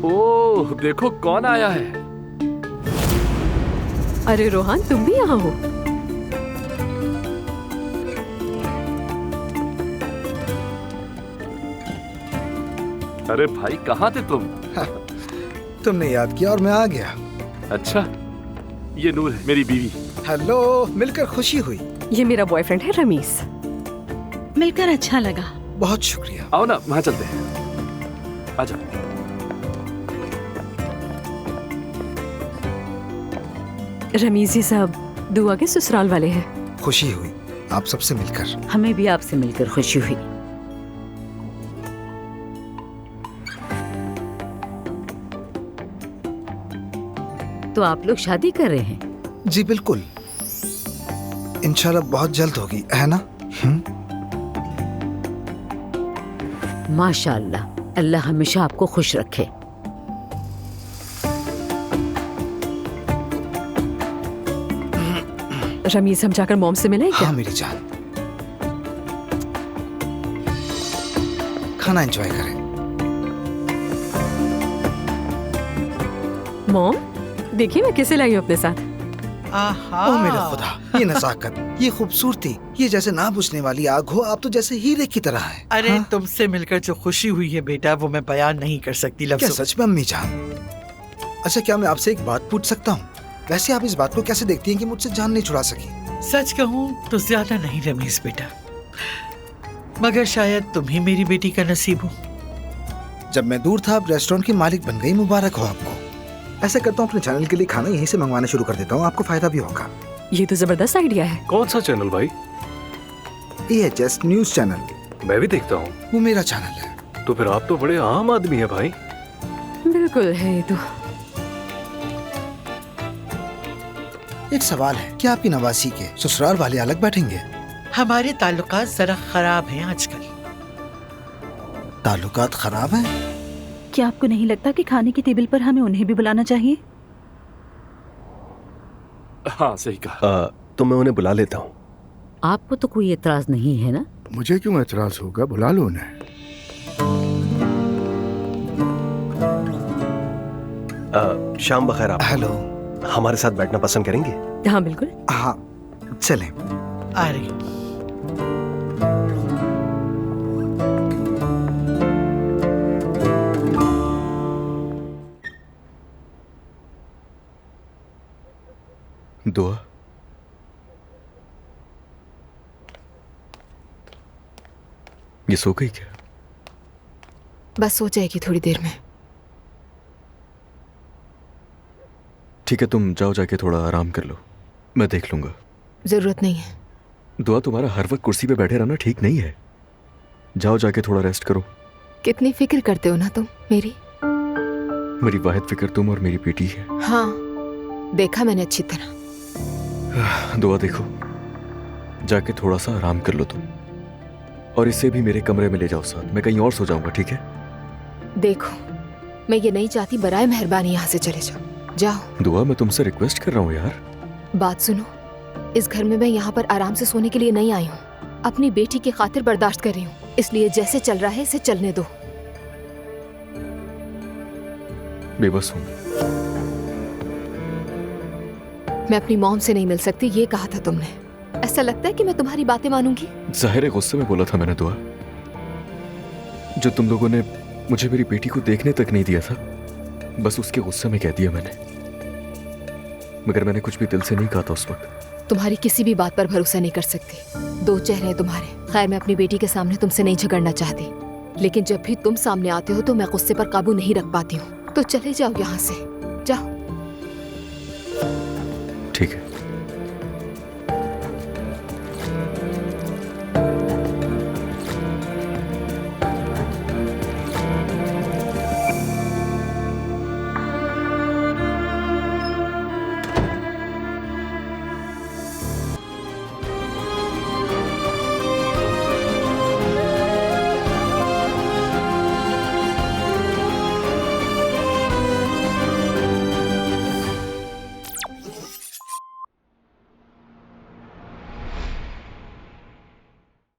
ओह, देखो कौन आया है। अरे रोहान, तुम भी यहाँ हो? अरे भाई, कहाँ थे तुम? तुमने याद किया और मैं आ गया। अच्छा, ये नूर है, मेरी बीवी। हेलो, मिलकर खुशी हुई। ये मेरा बॉयफ्रेंड है रमीस। मिलकर अच्छा लगा। बहुत शुक्रिया। आओ ना, वहाँ चलते हैं। आजा। रमीज जी साहब दुआ के ससुराल वाले हैं। खुशी हुई आप सबसे मिलकर। हमें भी आपसे मिलकर खुशी हुई। तो आप लोग शादी कर रहे हैं? जी बिल्कुल, इंशाल्लाह बहुत जल्द होगी, है ना? माशाअल्लाह, अल्लाह हमेशा आपको खुश रखे। रमीज, हम जाकर मॉम से मिलें क्या? हाँ मेरी जान, खाना एंजॉय करें। मॉम, देखिए मैं किसे लाई हूँ अपने साथ। ओ मेरे खुदा, ये नजाकत, ये खूबसूरती, ये जैसे ना बुझने वाली आग हो। आप तो जैसे हीरे की तरह है। अरे हाँ? तुमसे मिलकर जो खुशी हुई है बेटा, वो मैं बयान नहीं कर सकती क्या लफ्ज़ों। सच में अम्मी जान? अच्छा, क्या मैं आपसे एक बात पूछ सकता हूँ? वैसे आप इस बात को कैसे देखती हैं कि मुझसे जान नहीं छुड़ा सकी? सच कहूँ तो ज्यादा नहीं रमीज बेटा, मगर शायद तुम ही मेरी बेटी का नसीब हो। जब मैं दूर था, आप रेस्टोरेंट की मालिक बन गई, मुबारक हो आपको। ऐसा करता हूँ, अपने चैनल के लिए खाना यहीं से मंगवाना शुरू कर देता हूँ, आपको फायदा भी होगा। ये तो जबरदस्त आइडिया है। कौन सा चैनल भाई? AHS news channel. मैं भी देखता हूँ। वो मेरा चैनल है। तो फिर आप तो बड़े आम आदमी है भाई। बिल्कुल है ये तो। एक सवाल है, क्या आपकी नवासी के ससुराल वाले अलग बैठेंगे? हमारे ताल्लुकात जरा खराब हैं आजकल। ताल्लुकात खराब हैं? क्या आपको नहीं लगता कि खाने की टेबल पर हमें उन्हें भी बुलाना चाहिए? हाँ सही कहा। तो मैं उन्हें बुला लेता हूँ। आपको तो कोई एतराज नहीं है ना? मुझे क्यों एतराज होगा, बुला लो उन्हें। शाम बखैर। आप हेलो। हमारे साथ बैठना पसंद करेंगे? हाँ बिल्कुल। हाँ चलें। आ रही। दुआ, ये सो गई क्या? बस सो जाएगी थोड़ी देर में। ठीक है, तुम जाओ, जाके थोड़ा आराम कर लो, मैं देख लूंगा। जरूरत नहीं है। दुआ, तुम्हारा हर वक्त कुर्सी पे बैठे रहना ठीक नहीं है। जाओ, जाके थोड़ा रेस्ट करो। कितनी फिक्र करते हो ना तुम मेरी। मेरी वाहिद फिक्र तुम और मेरी बेटी है। हाँ, देखा मैंने अच्छी तरह। दुआ देखो, जाके थोड़ा सा आराम कर लो तुम, और इसे भी मेरे कमरे में ले जाओ साथ। मैं कहीं और सो जाऊंगा, ठीक है? देखो, मैं ये नहीं चाहती, बराए मेहरबानी यहाँ से चले जाओ। जाओ। दुआ, मैं तुमसे रिक्वेस्ट कर रहा हूँ यार। बात सुनो, इस घर में मैं यहाँ पर आराम से सोने के लिए नहीं आई हूँ। अपनी बेटी की खातिर बर्दाश्त कर रही हूँ, इसलिए जैसे चल रहा है इसे चलने दो। बेबस हूँ। मैं अपनी मॉम से नहीं मिल सकती, ये कहा था तुमने। ऐसा लगता है कि मैं तुम्हारी बातें मानूंगी। जाहिर गुस्से में बोला था मैंने दुआ। जो तुम लोगों ने मुझे मेरी बेटी को देखने तक नहीं दिया था, बस उसके गुस्से में कह दिया मैंने। मगर मैंने कुछ भी दिल से नहीं कहा था उस वक्त। तुम्हारी किसी भी बात पर भरोसा नहीं कर सकती। दो चेहरे हैं तुम्हारे। खैर, मैं अपनी बेटी के सामने तुमसे नहीं झगड़ना चाहती, लेकिन जब भी तुम सामने आते हो तो मैं गुस्से पर काबू नहीं रख पाती हूँ। तो चले जाओ यहाँ से।